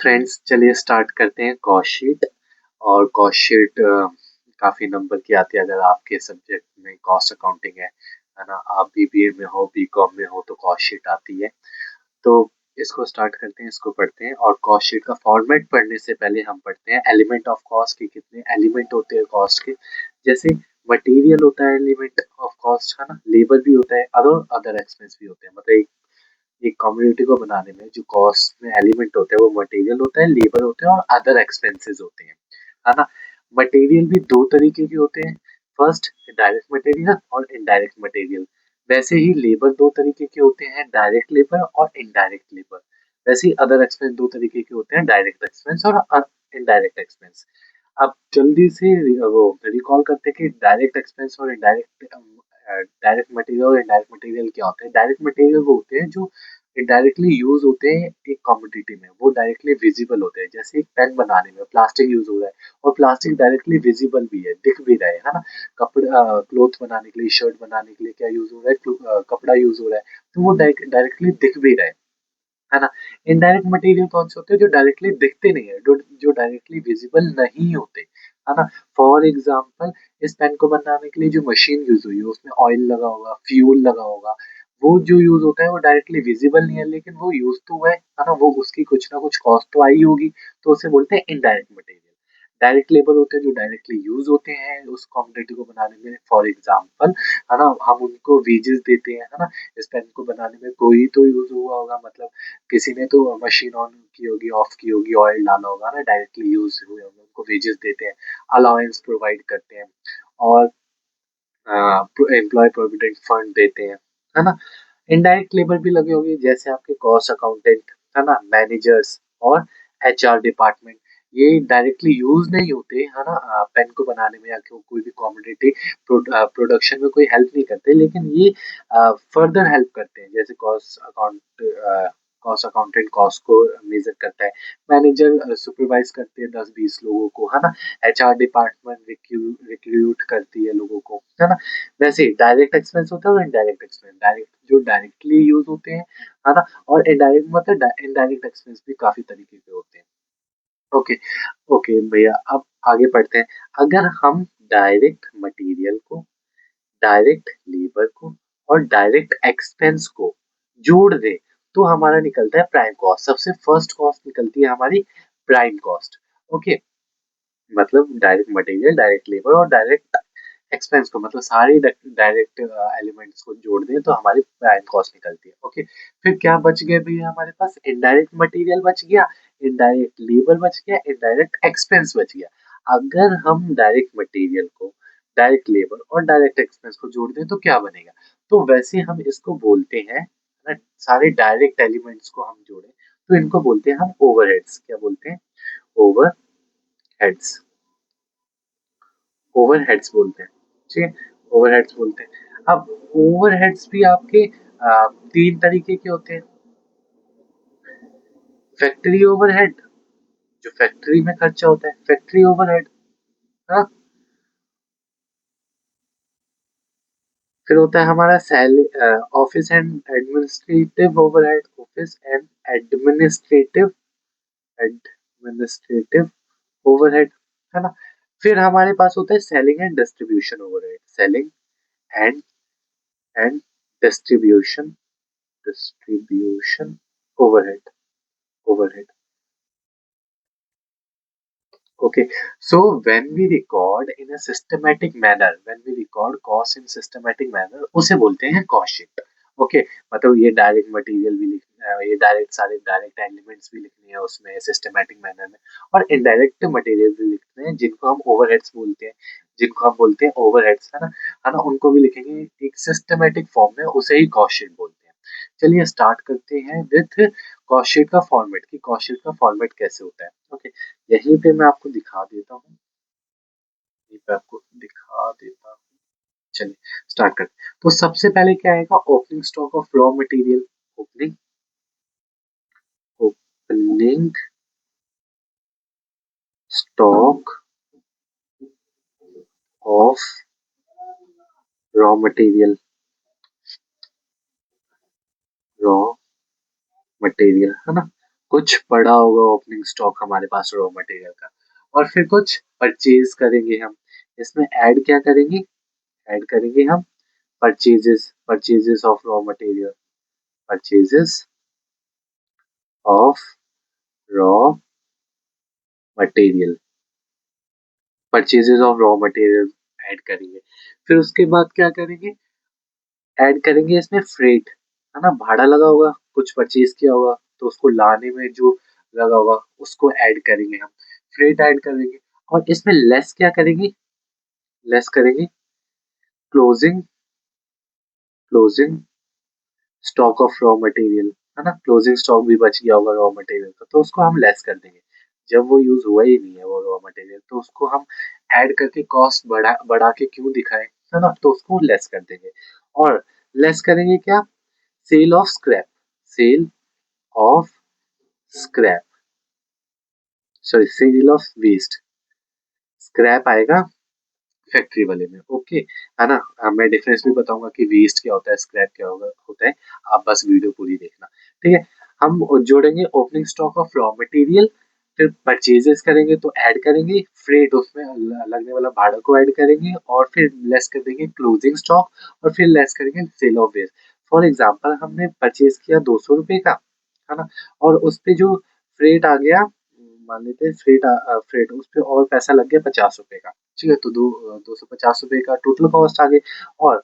Friends, चलिए start करते हैं कॉस्ट शीट। और कॉस्ट शीट काफ़ी नंबर की आती है अगर आपके सब्जेक्ट में कॉस्ट अकाउंटिंग है ना। आप बीबीए में हो, बीकॉम में हो तो कॉस्ट शीट आती है। तो इसको स्टार्ट करते हैं, इसको पढ़ते हैं। और कॉस्ट शीट का फॉर्मेट पढ़ने से पहले हम पढ़ते हैं एलिमेंट ऑफ कॉस्ट के कितने एलिमेंट होते हैं कॉस्ट के। जैसे मटेरियल होता है एलिमेंट ऑफ कॉस्ट, है ना। लेबर भी होता है, अदर अदर एक्सपेंस भी होते हैं। मतलब एक कम्युनिटी को बनाने में जो कॉस्ट में एलिमेंट होते हैं वो मटेरियल होता है, लेबर होते हैं और अदर एक्सपेंसेस होते हैं, है ना। मटेरियल भी दो तरीके के होते हैं, फर्स्ट डायरेक्ट मटेरियल और इनडायरेक्ट मटेरियल। वैसे ही लेबर दो तरीके के होते हैं, डायरेक्ट लेबर और इनडायरेक्ट लेबर। वैसे ही अदर एक्सपेंस दो तरीके के होते हैं, डायरेक्ट एक्सपेंस और इनडायरेक्ट एक्सपेंस। अब जल्दी से वो रिकॉल करते हैं कि डायरेक्ट एक्सपेंस और इनडायरेक्ट डायरेक्ट मटेरियल और इनडायरेक्ट मटेरियल क्या होते हैं। डायरेक्ट मटेरियल वो होते हैं जो इनडायरेक्टली यूज होते हैं एक कमोडिटी में, वो डायरेक्टली विजिबल होते हैं। जैसे एक पेन बनाने में प्लास्टिक यूज हो रहा है और प्लास्टिक डायरेक्टली विजिबल भी है, दिख भी रहा है ना। कपड़ा क्लोथ बनाने के लिए, शर्ट बनाने के लिए क्या यूज हो रहा है, कपड़ा यूज हो रहा है, तो वो डायरेक्टली दिख भी रहा है ना। इनडायरेक्ट मटेरियल कौन से होते हैं जो डायरेक्टली दिखते नहीं है, जो डायरेक्टली विजिबल नहीं होते, है ना। फॉर एग्जाम्पल, इस पेन को बनाने के लिए जो मशीन यूज हुई है उसमें ऑयल लगा होगा, फ्यूल लगा होगा। वो जो यूज होता है वो डायरेक्टली विजिबल नहीं है, लेकिन वो यूज तो हुआ है ना। वो उसकी कुछ ना कुछ कॉस्ट तो आई होगी, तो उसे बोलते हैं इनडायरेक्ट मटेरियल। डायरेक्ट लेबर होते हैं जो डायरेक्टली यूज होते हैं उस कमोडिटी को बनाने में। फॉर एग्जाम्पल, है ना, हम उनको वेजेस देते हैं, है ना। इस पेन को बनाने में कोई तो यूज हुआ होगा, मतलब किसी ने तो मशीन ऑन की होगी, ऑफ की होगी, ऑयल डाला होगा ना, डायरेक्टली यूज हुए होंगे, उनको वेजेस देते हैं, अलाउंस प्रोवाइड करते हैं और एम्प्लॉय प्रोविडेंट फंड देते हैं, है ना। इनडायरेक्ट लेबर भी लगे होंगे, जैसे आपके कॉस्ट अकाउंटेंट, है ना, मैनेजर्स और एचआर डिपार्टमेंट। ये डायरेक्टली यूज नहीं होते, है ना, पेन को बनाने में या कोई भी कमोडिटी प्रोडक्शन में कोई हेल्प नहीं करते, लेकिन ये फर्दर हेल्प करते हैं। जैसे कॉस्ट अकाउंटेंट कॉस्ट को मेजर करता है, मैनेजर सुपरवाइज करते हैं 10-20 लोगों को, है ना। एचआर डिपार्टमेंट रिक्रूट करती है लोगों को, है ना। वैसे डायरेक्ट एक्सपेंस होता है और इनडायरेक्ट एक्सपेंस। डायरेक्ट जो डायरेक्टली यूज होते हैं, है ना। और इनडायरेक्ट मतलब इनडायरेक्ट एक्सपेंस भी काफी तरीके के होते हैं। ओके, ओके भैया, अब आगे बढ़ते हैं। अगर हम डायरेक्ट मटेरियल को, डायरेक्ट लेबर को और डायरेक्ट एक्सपेंस को जोड़ दे तो हमारा निकलता है प्राइम कॉस्ट। सबसे फर्स्ट कॉस्ट निकलती है हमारी प्राइम कॉस्ट। ओके, मतलब डायरेक्ट मटेरियल, डायरेक्ट लेबर और डायरेक्ट एक्सपेंस को, मतलब सारे डायरेक्ट एलिमेंट्स को जोड़ दें तो हमारी प्राइम कॉस्ट निकलती है। ओके, फिर क्या बच गया भैया हमारे पास? इनडायरेक्ट मटेरियल बच गया, इनडायरेक्ट लेबर बच गया, इनडायरेक्ट एक्सपेंस बच गया। अगर हम डायरेक्ट मटेरियल को, डायरेक्ट लेबर और डायरेक्ट एक्सपेंस को जोड़ दें तो क्या बनेगा? तो वैसे हम इसको बोलते हैं ना, सारे डायरेक्ट एलिमेंट्स को हम जोड़े तो इनको बोलते हैं हम ओवरहेड्स। क्या बोलते हैं? ओवरहेड्स। ओवरहेड्स बोलते हैं, ठीक है, ओवरहेड्स बोलते हैं। अब ओवरहेड्स भी आपके तीन तरीके के होते हैं। फैक्ट्री ओवरहेड, जो फैक्ट्री में खर्चा होता है, फैक्ट्री ओवरहेड, हाँ। फिर होता है हमारा office and administrative overhead, office and administrative administrative overhead, है ना। फिर हमारे पास होता है selling and distribution overhead, selling and and distribution distribution overhead, overhead. Okay, so when we record in a systematic manner, when we record cost in systematic manner, उसे बोलते हैं cost sheet. Okay, मतलब ये डायरेक्ट मटेरियल भी लिखना है, ये direct सारे डायरेक्ट एलिमेंट्स भी लिखने हैं उसमें सिस्टमैटिक मैनर में, और इनडायरेक्ट मटेरियल भी लिखते हैं जिनको हम ओवरहेड्स बोलते हैं, जिनको हम बोलते हैं ओवरहेड्स, है ना, उनको भी लिखेंगे एक सिस्टमैटिक फॉर्म में, उसे ही कॉस्ट शीट बोलते हैं। चलिए स्टार्ट करते हैं विथ कॉस्ट शीट का फॉर्मेट, कि कॉस्ट शीट का फॉर्मेट कैसे होता है। ओके, यहीं पे मैं आपको दिखा देता हूँ, यहीं पे आपको दिखा देता हूँ। चलिए स्टार्ट करते हैं। तो सबसे पहले क्या आएगा? Opening stock of raw material, opening opening stock of raw material, raw material, है ना। कुछ पड़ा होगा ओपनिंग स्टॉक हमारे पास रॉ मटेरियल का, और फिर कुछ परचेज करेंगे हम। इसमें ऐड क्या करेंगे, ऐड करेंगे हम purchases, purchases of raw material, purchases of raw material, purchases of raw material add करेंगे। फिर उसके बाद क्या करेंगे, ऐड करेंगे इसमें फ्रेट, है ना, भाड़ा लगा होगा, कुछ परचेज किया होगा तो उसको लाने में जो लगा होगा उसको ऐड करेंगे हम, फ्रेट ऐड करेंगे। और इसमें लेस क्या करेंगे, लेस करेंगे closing, closing stock of raw material, है ना, क्लोजिंग स्टॉक भी बच गया होगा रॉ मटेरियल का तो उसको हम लेस कर देंगे। जब वो यूज हुआ ही नहीं है वो रॉ मटेरियल तो उसको हम ऐड करके कॉस्ट बढ़ा बढ़ा के क्यों दिखाएं, है ना, तो उसको लेस कर देंगे। और लेस करेंगे क्या, sale of scrap, sale of scrap, sorry sale of waste, scrap आएगा फैक्ट्री वाले में, ओके, है ना। मैं डिफरेंस भी बताऊंगा कि वेस्ट क्या होता है, स्क्रैप क्या होगा होता है, आप बस वीडियो पूरी देखना, ठीक है। हम जोड़ेंगे opening stock of raw material, फिर परचेजेस करेंगे तो ऐड करेंगे फ्रेट, उसमें लगने वाला भाड़ा को ऐड करेंगे, और फिर लेस कर देंगे क्लोजिंग स्टॉक, और फिर लेस करेंगे sale of waste. For example हमने परचेज किया 200 रुपए का, है ना, और उस पे जो फ्रेट आ गया, मान लेते हैं फ्रेट फ्रेट उस पे और पैसा लग गया 50 रुपए का, ठीक है, तो 250 रुपए का टोटल कॉस्ट आ गई। और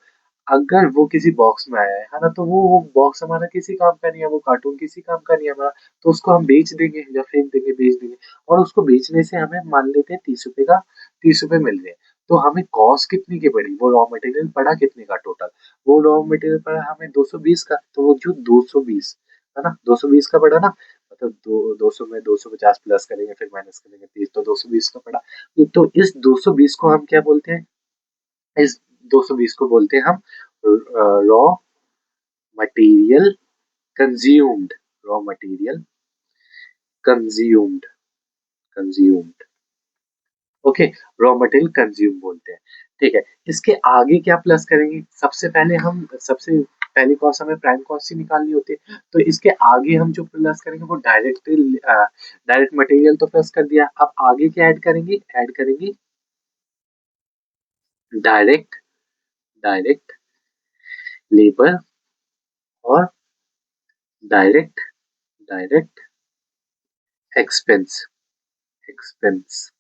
अगर वो किसी बॉक्स में आया है ना, तो वो बॉक्स हमारा किसी काम का नहीं है, वो कार्टून किसी काम का नहीं है हमारा, तो उसको हम बेच देंगे या फेंक देंगे, बेच देंगे। और उसको बेचने से हमें मान लेते हैं 30 रुपए का, 30 रुपए मिल रहे हैं, तो हमें कॉस्ट कितनी की पड़ी, वो रॉ मटेरियल पड़ा कितने का टोटल, वो रॉ मटेरियल पड़ा हमें 220 का, तो वो जो 220, है ना, 220 का पड़ा ना, मतलब 200 में 250 प्लस करेंगे फिर माइनस करेंगे 30, तो 220 का पड़ा। तो इस 220 को हम क्या बोलते हैं, इस 220 को बोलते हैं हम raw material consumed, raw material consumed, consumed, okay, raw material consume बोलते हैं, ठीक है। इसके आगे क्या प्लस करेंगे, सबसे पहले हम सबसे पहली कॉस्ट हमें प्राइम कॉस्ट ही निकालनी होती है, तो इसके आगे हम जो प्लस करेंगे वो डायरेक्ट डायरेक्ट मटेरियल तो प्लस कर दिया, अब आगे क्या ऐड करेंगे डायरेक्ट, डायरेक्ट लेबर, और डायरेक्ट, डायरेक्ट एक्सपेंस, एक्सपेंस।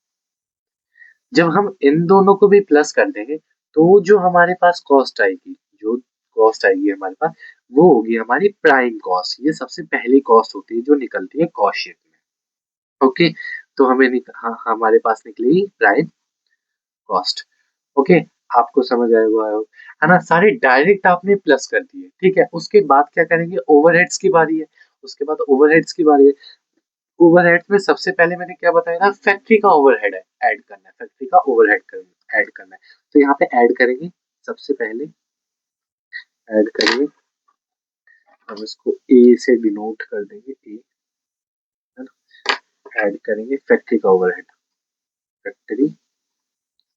जब हम इन दोनों को भी प्लस कर देंगे तो जो हमारे पास कॉस्ट आएगी, जो कॉस्ट आएगी हमारे पास, वो होगी हमारी प्राइम कॉस्ट, ये सबसे पहली कॉस्ट होती है जो निकलती है कॉस्ट शीट में, ओके। तो हमारे पास निकलेगी प्राइम कॉस्ट, ओके। आपको समझ आया हुआ है ना, सारे डायरेक्ट आपने प्लस कर दिए, ठीक है। उसके बाद क्या करेंगे, ओवरहेड्स की बारी है, उसके बाद ओवरहेड्स की बारी है। ओवरहेड में सबसे पहले मैंने क्या बताया था, फैक्ट्री का ओवरहेड है ऐड करना है, फैक्ट्री का ओवरहेड ऐड करना है, तो यहाँ पे ऐड करेंगे, सबसे पहले ऐड करेंगे, हम इसको ए से डिनोट कर देंगे, ए, है ना, ऐड करेंगे फैक्ट्री का ओवरहेड, फैक्ट्री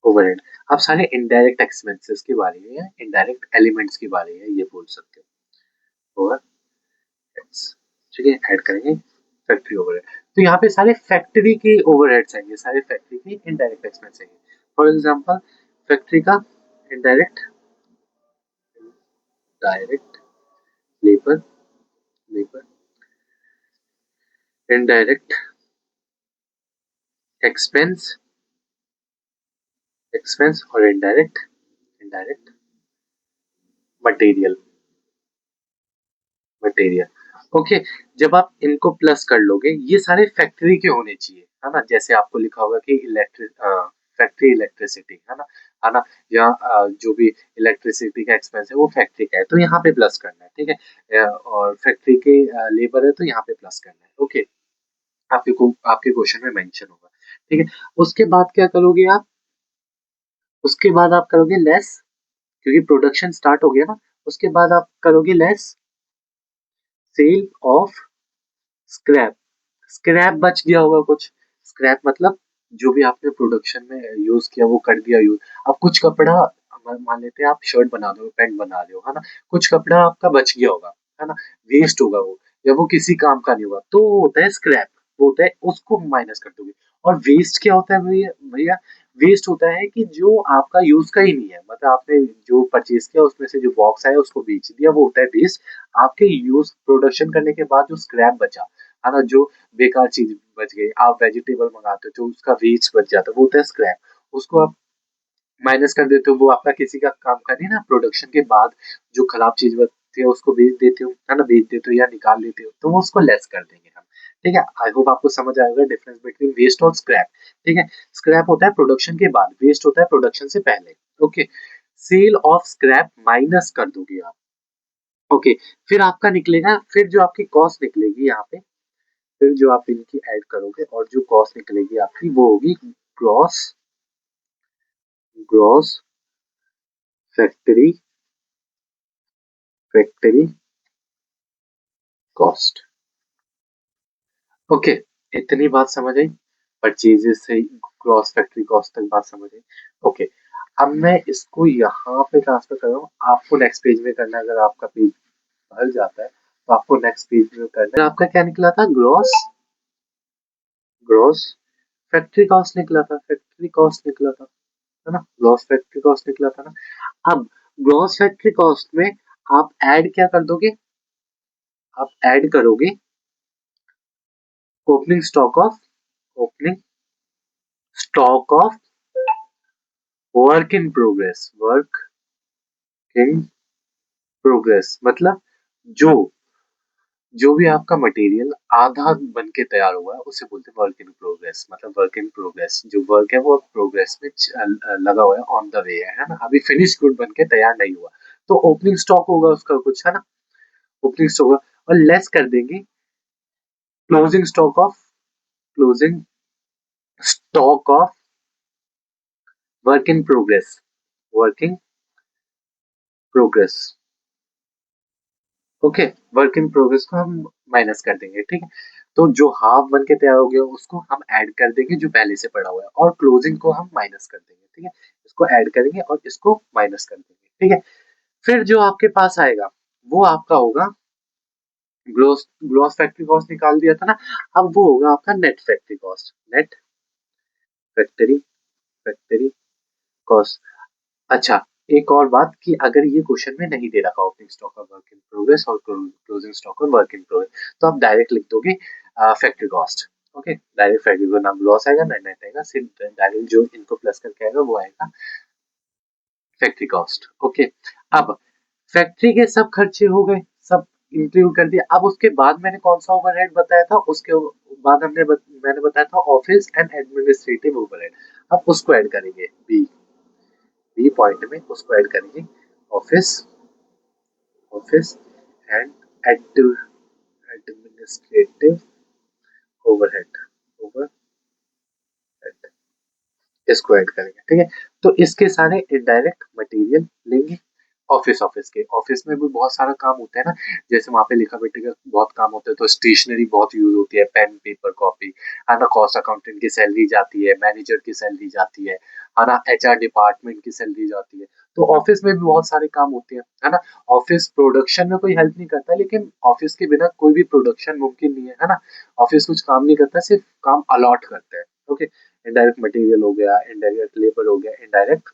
ओवरहेड। अब सारे इनडायरेक्ट एक्सपेंसेस के बारे में है, इनडायरेक्ट एलिमेंट्स के बारे में ये बोल सकते हो, ओवरहेड्स, ठीक है, ऐड करेंगे फैक्ट्री ओवरहेड। तो यहाँ पे सारे फैक्ट्री के ओवरहेड्स आएंगे, सारे फैक्ट्री के इनडायरेक्ट एक्सपेंस आएंगे। फॉर एग्जांपल फैक्ट्री का indirect, direct labour, labour, indirect expense, expense, और indirect, indirect material, material, okay. जब आप इनको प्लस कर लोगे, ये सारे फैक्ट्री के होने चाहिए, है ना, जैसे आपको लिखा होगा कि इलेक्ट्रिक फैक्ट्री इलेक्ट्रिसिटी, है ना, यहाँ जो भी इलेक्ट्रिसिटी का एक्सपेंस है वो फैक्ट्री का है, तो यहाँ पे प्लस करना है, ठीक है। और फैक्ट्री के लेबर है तो यहाँ पे प्लस करना है, ओके। आपके क्वेश्चन में मेंशन होगा, ठीक है। उसके बाद क्या करोगे आप, उसके बाद आप करोगे लेस, क्योंकि प्रोडक्शन स्टार्ट हो गया ना, उसके बाद आप करोगे less sale of scrap, scrap बच गया होगा कुछ, स्क्रैप मतलब जो भी आपने प्रोडक्शन में यूज किया वो कर दिया यूज। अब कुछ कपड़ा, मान लेते हैं आप शर्ट बना रहे हो, पैंट बना रहे हो, है ना, कुछ कपड़ा आपका बच गया होगा, है ना, वेस्ट होगा वो, या वो किसी काम का नहीं हुआ तो वो होता है स्क्रैप, वो होता है उसको माइनस कर दोगे। और वेस्ट क्या होता है भैया भैया वेस्ट होता है कि जो आपका यूज का ही नहीं है, मतलब आपने जो परचेज किया उसमें से जो बॉक्स आया उसको बेच दिया, वो होता है वेस्ट। आपके यूज प्रोडक्शन करने के बाद जो स्क्रैप बचा है ना, जो बेकार चीज बच गई, आप वेजिटेबल मंगाते हो जो उसका वेस्ट बच जाता है वो होता है स्क्रैप। उसको आप माइनस कर देते हो, वो आपका किसी का काम का नहीं ना, प्रोडक्शन के बाद जो खराब चीज बचती है उसको बेच देते हो है ना, बेच देते हो या निकाल लेते हो, तो वो उसको लेस कर देंगे हम। ठीक है, आई होप आपको समझ आएगा डिफरेंस बिटवीन वेस्ट और स्क्रैप। ठीक है, स्क्रैप होता है प्रोडक्शन के बाद, वेस्ट होता है प्रोडक्शन से पहले। Okay, sale of scrap minus कर दोगे आप। ओके, फिर आपका निकलेगा, फिर जो आपकी कॉस्ट निकलेगी यहाँ पे, फिर जो आप इनकी ऐड करोगे और जो कॉस्ट निकलेगी आपकी वो होगी gross, gross factory, factory cost. Okay, इतनी बात समझ आई, परचेजेस से ग्रॉस फैक्ट्री कॉस्ट तक बात समझ आई। ओके, अब मैं इसको यहाँ पे ट्रांसफर कर रहा हूँ, आपको नेक्स्ट पेज में करना है। अगर आपका पेज भर जाता है तो आपको नेक्स्ट पेज में करना है। आपका क्या निकला था, ग्रॉस, ग्रॉस फैक्ट्री कॉस्ट निकला था, फैक्ट्री कॉस्ट निकला था है ना, ग्रॉस फैक्ट्री कॉस्ट निकला था ना। अब ग्रॉस फैक्ट्री कॉस्ट में आप ऐड क्या कर दोगे, आप ऐड करोगे opening stock of, opening stock of work in progress, work in progress मतलब जो जो भी आपका मटेरियल आधा बन के तैयार हुआ है उसे बोलते हैं वर्क इन प्रोग्रेस। मतलब वर्क इन प्रोग्रेस, जो वर्क है वो प्रोग्रेस में लगा हुआ है, ऑन द वे है ना, अभी फिनिश गुड बन के तैयार नहीं हुआ। तो ओपनिंग स्टॉक होगा उसका कुछ है ना, ओपनिंग स्टॉक होगा, और लेस कर देंगे closing stock of, closing stock of work in progress, working progress. Okay, work in progress को हम माइनस कर देंगे। ठीक है, तो जो हाफ बन के तैयार हो गया उसको हम ऐड कर देंगे जो पहले से पड़ा हुआ है, और क्लोजिंग को हम माइनस कर देंगे। ठीक है, इसको ऐड करेंगे और इसको माइनस कर देंगे। ठीक है, फिर जो आपके पास आएगा वो आपका होगा ग्रोस, ग्रोस फैक्ट्री कॉस्ट निकाल दिया था ना, अब वो होगा आपका net factory cost, net factory, factory cost. अच्छा, एक और बात कि अगर ये क्वेश्चन में नहीं दे रखा opening stock of work in progress और closing stock of work in progress, तो आप डायरेक्ट लिख दोगे factory cost. Okay, direct factory को नाम लॉस आएगा ना, नेट आएगा, सिर्फ डायरेक्ट जो इनको प्लस करके आएगा वो आएगा फैक्ट्री कॉस्ट। ओके, अब फैक्ट्री के सब खर्चे हो गए, सब इंक्लूड कर दिया। अब उसके बाद मैंने कौन सा ओवरहेड बताया था, उसके बाद मैंने बताया था ऑफिस एंड एडमिनिस्ट्रेटिव ओवरहेड। अब उसको ऐड करेंगे बी, बी पॉइंट में उसको ऐड करेंगे, office, office and administrative overhead, overhead इसको ऐड करेंगे। ठीक है, तो इसके सारे इनडायरेक्ट मटेरियल लेंगे। ऑफिस, ऑफिस के ऑफिस में भी बहुत सारा काम होता है ना, जैसे वहां पे लिखा बैठे का बहुत काम होता है, तो स्टेशनरी बहुत यूज होती है, पेन पेपर कॉपी है ना, कॉस्ट अकाउंटेंट की सैलरी जाती है, मैनेजर की सैलरी जाती है ना, एचआर डिपार्टमेंट की सैलरी जाती है। तो ऑफिस में भी बहुत सारे काम होते हैं है ना। ऑफिस प्रोडक्शन में कोई हेल्प नहीं करता, लेकिन ऑफिस के बिना कोई भी प्रोडक्शन मुमकिन नहीं है ना। ऑफिस कुछ काम नहीं करता, सिर्फ काम अलॉट करता है। ओके, इनडायरेक्ट मटेरियल हो गया, इनडायरेक्ट लेबर हो गया, इनडायरेक्ट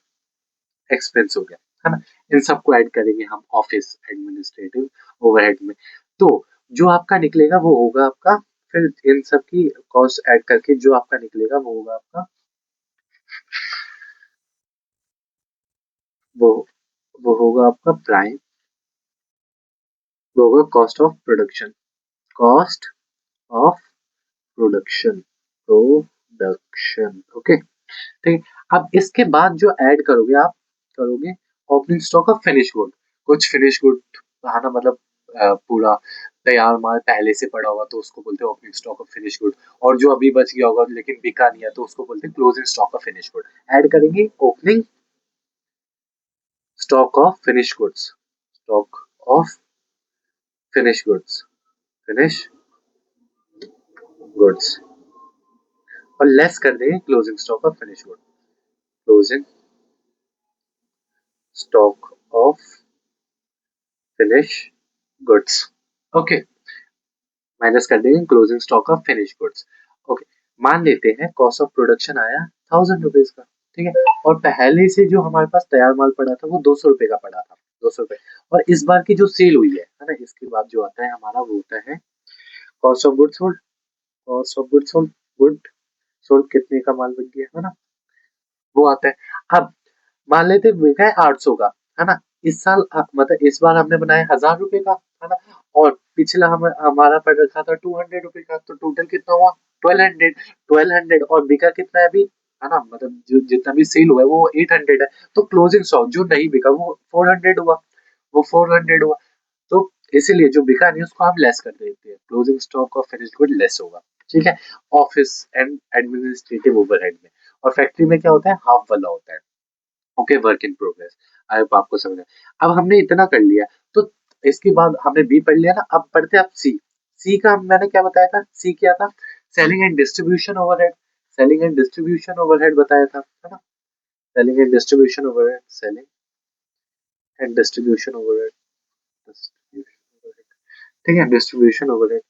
एक्सपेंस हो गया है ना, इन सबको ऐड करेंगे हम ऑफिस एडमिनिस्ट्रेटिव ओवरहेड में। तो जो आपका निकलेगा वो होगा आपका, फिर इन सब की कॉस्ट ऐड करके जो आपका निकलेगा वो होगा आपका, वो वो होगा आपका प्राइम, वो होगा cost of production, cost of production, production. Okay, ठीक है, अब इसके बाद जो ऐड करोगे आप, करोगे opening stock of finish good. कुछ फिनिश गुड है ना, मतलब पूरा तैयार माल पहले से पड़ा होगा तो उसको बोलते हैं opening stock of finish good, और जो अभी बच गया होगा लेकिन बिका नहीं है तो उसको बोलते हैं closing stock of finish good. Add करेंगे opening stock of finish goods, stock of finish goods, finish goods, और लेस कर देंगे closing stock of finish good, closing stock of finish goods. Okay, minus कर देंगे closing stock of finish goods. Okay, मान लेते हैं cost of production आया 1000 rupees का, ठीक है, और पहले से जो हमारे पास तैयार माल पड़ा था वो 200 रुपए का पड़ा था, 200 रुपए। और इस बार की जो सेल हुई है ना, इसके बाद जो आता है हमारा वो होता है cost of goods sold. Cost of goods sold, good sold कितने का माल बन गया है ना, वो आता है। अब मान लेते बिका है 800 का, है ना, इस साल मतलब इस बार हमने बनाया 1000 रुपए का, है ना, और पिछला हमारा पड़ रखा था 200 रुपए का, तो टोटल कितना हुआ 1200। 1200 और बिका कितना है अभी, है ना, मतलब जो जितना भी सेल हुआ है वो 800 है। तो क्लोजिंग स्टॉक जो नहीं बिका वो 400 हुआ, वो 400 हुआ। तो इसीलिए जो बिका नहीं उसको हम लेस कर देते हैं, closing stock of finished good less होगा, ठीक है। ऑफिस एंड एडमिनिस्ट्रेटिव ओवरहेड में, और फैक्ट्री में क्या होता है, हाफ वाला होता है। Okay, work in progress. अब आपको समझ में, अब हमने इतना कर लिया, तो इसके बाद हमने बी पढ़ लिया ना, अब पढ़ते हैं आप सी। सी का मैंने क्या बताया था, सी क्या था, selling and distribution overhead. Selling and distribution overhead बताया था, है ना, selling and distribution overhead, selling and distribution overhead, ठीक है, डिस्ट्रीब्यूशन ओवरहेड।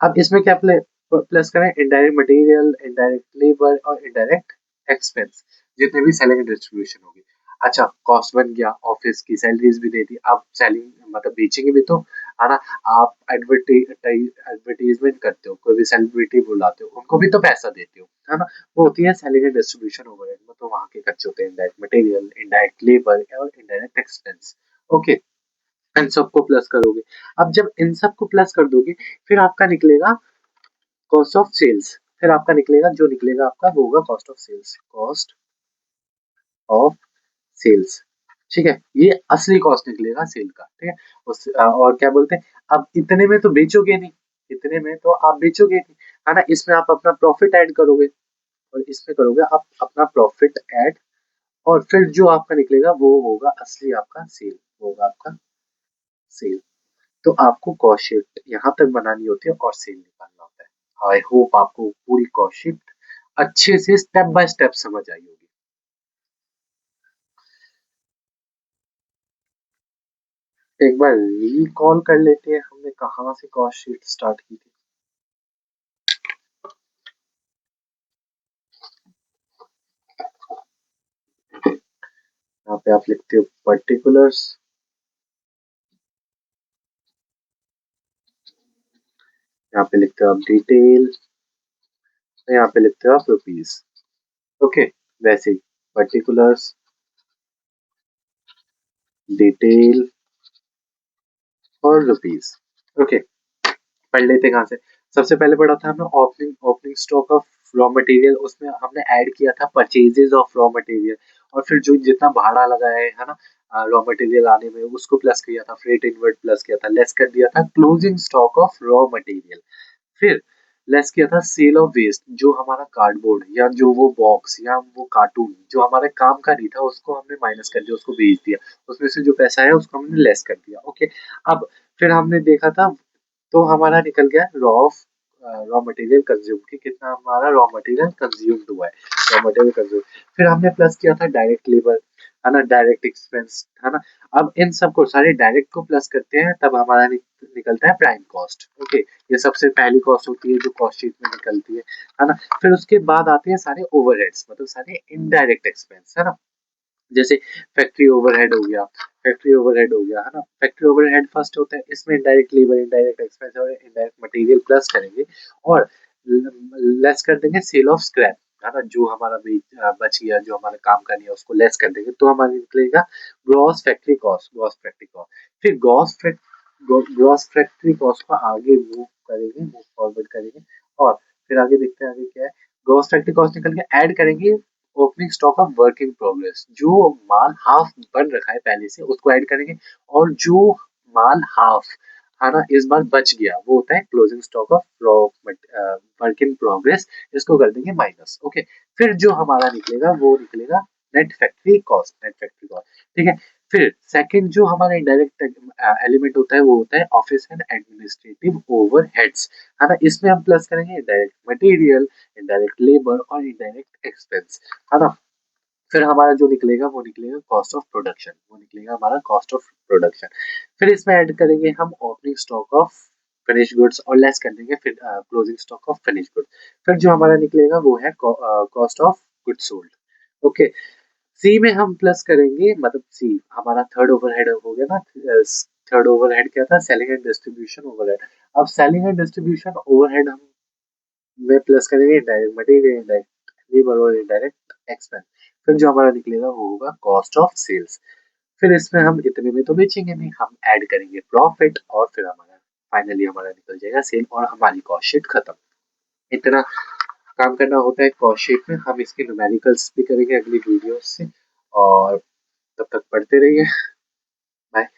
अब इसमें क्या प्लस करें, इनडायरेक्ट मटेरियल, इनडायरेक्ट लेबर और इनडायरेक्ट एक्सपेंस, जितने भी सेलिंग एंड डिस्ट्रीब्यूशन होगी। अच्छा, कॉस्ट बन गया, ऑफिस की सैलरीज भी दे दी, अब सेलिंग मतलब बेचेंगे भी तो, है ना। आप एडवर्टीजमेंट करते हो, कोई भी सेलिब्रिटी बुलाते हो, उनको भी तो पैसा देते हो, है ना। वो होती है सेलिंग एंड डिस्ट्रीब्यूशन ओवरहेड में, तो वहां के खर्चे होते हैं इनडायरेक्ट मटेरियल, इनडायरेक्ट लेबर और इनडायरेक्ट एक्सपेंस। ओके, इन सबको प्लस करोगे। अब जब इन सबको प्लस कर दोगे, फिर आपका निकलेगा कॉस्ट ऑफ सेल्स। फिर आपका निकलेगा, जो निकलेगा आपका वो होगा cost of sales, cost of sales, ठीक है। ये असली कॉस्ट निकलेगा सेल का, ठीक है। और क्या बोलते हैं, अब इतने में तो बेचोगे नहीं, इतने में तो आप बेचोगे नहीं, है ना, इसमें आप अपना प्रॉफिट ऐड करोगे, और इसमें करोगे आप अपना प्रॉफिट ऐड, और फिर जो आपका निकलेगा वो होगा असली आपका सेल, वो होगा आपका सेल। तो आपको कॉस्ट शीट यहाँ तक बनानी होती है और सेल निकालना होता है। आई होप आपको पूरी कॉस्ट शीट अच्छे से स्टेप बाय स्टेप समझ आई होगी। एक बार रिकॉल कर लेते हैं हमने कहाँ से कॉस्ट शीट स्टार्ट की थी। यहाँ पे आप लिखते हो पर्टिकुलर्स, यहाँ पे लिखते हो आप डिटेल, यहाँ पे लिखते हो आप रुपीज। ओके, वैसे ही पर्टिकुलर्स, डिटेल और रुपीज। ओके, पढ़ लेते कहाँ से। सबसे पहले पढ़ा था हमने opening opening stock of raw material, उसमें हमने ऐड किया था परचेजेस ऑफ रॉ मटेरियल, और फिर जो जितना भाड़ा लगा है ना रॉ मटेरियल आने में, उसको प्लस किया था, फ्रेट इनवर्ट प्लस किया था, लेस कर दिया था closing stock of raw material. फिर लेस किया था सेल ऑफ वेस्ट, जो हमारा कार्डबोर्ड या जो वो बॉक्स या वो कार्टून जो हमारे काम का नहीं था उसको हमने माइनस कर दिया, उसको बेच दिया, उसमें से जो पैसा है उसको हमने लेस कर दिया। ओके, अब फिर हमने देखा था, तो हमारा निकल गया रॉ मटेरियल कंज्यूम की, कितना हमारा रॉ मटेरियल कंज्यूम्ड हुआ है, रॉ मटेरियल कंज्यूम। फिर हमने प्लस किया था डायरेक्ट लेबर, है ना, डायरेक्ट एक्सपेंस, है ना। अब इन सबको सारे डायरेक्ट को प्लस करते हैं, तब हमारा निकलता है प्राइम कॉस्ट। ओके, ये सबसे पहली कॉस्ट होती है जो कॉस्ट शीट में निकलती है ना। फिर उसके बाद आते हैं सारे ओवरहेड्स, मतलब सारे इनडायरेक्ट एक्सपेंस, है ना। जैसे फैक्ट्री ओवरहेड हो गया, फैक्ट्री ओवरहेड हो गया, है ना, फैक्ट्री ओवरहेड फर्स्ट होता है, इसमें इनडायरेक्ट लेबर, इनडायरेक्ट एक्सपेंस और इनडायरेक्ट मटेरियल प्लस करेंगे, और लेस कर देंगे सेल ऑफ स्क्रैप, है ना, जो हमारा बच गया, जो हमारा काम का नहीं है उसको लेस कर देंगे, तो हमारा निकलेगा gross factory cost, gross factory cost. फिर ग्रॉस फैक्ट्री कॉस्ट को आगे मूव करेंगे, मूव फॉरवर्ड करेंगे, और फिर आगे देखते हैं आगे क्या है। ग्रॉस फैक्ट्री कॉस्ट निकल के ऐड करेंगे opening stock of work in progress, जो माल हाफ बन रखा है पहले से उसको ऐड करेंगे, और जो माल हाफ, है ना, इस बार बच गया वो होता है closing stock of work in progress, इसको कर देंगे माइनस। ओके, फिर जो हमारा निकलेगा वो निकलेगा net factory cost, net factory cost, ठीक है। फिर सेकंड जो हमारा इनडायरेक्ट एलिमेंट होता है वो होता है ऑफिस एंड एडमिनिस्ट्रेटिव ओवरहेड्स, है ना, इसमें हम प्लस करेंगे इनडायरेक्ट मटेरियल, इनडायरेक्ट लेबर और इनडायरेक्ट एक्सपेंस, है ना। फिर हमारा जो निकलेगा वो निकलेगा कॉस्ट ऑफ प्रोडक्शन, वो निकलेगा हमारा कॉस्ट ऑफ प्रोडक्शन। फिर इसमें ऐड करेंगे हम opening stock of finish goods और लेस कर देंगे फिर closing stock of finish goods. फिर जो हमारा निकलेगा वो है cost of goods sold. Okay, C में हम प्लस करेंगे, मतलब सी हमारा थर्ड ओवरहेड हो गया ना। थर्ड ओवरहेड क्या था? Selling and distribution overhead. अब सेलिंग एंड डिस्ट्रीब्यूशन ओवरहेड हम में प्लस करेंगे डायरेक्ट मटेरियल, इंडायरेक्ट लेबर और इंडायरेक्ट एक्सपेंस। फिर जो हमारा निकलेगा वो होगा कॉस्ट ऑफ सेल्स। फिर इसमें हम इतने में तो बेचेंगे नहीं, हम ऐड करेंगे प्रॉफिट और फिर हमारा फाइनली हमारा निकल जाएगा सेल और हमारी कॉस्ट शीट खत्म। इतना काम करना होता है कॉस्ट शीट में। हम इसके न्यूमेरिकल्स भी करेंगे अगली वीडियो से, और तब तक पढ़ते रहिए। बाय।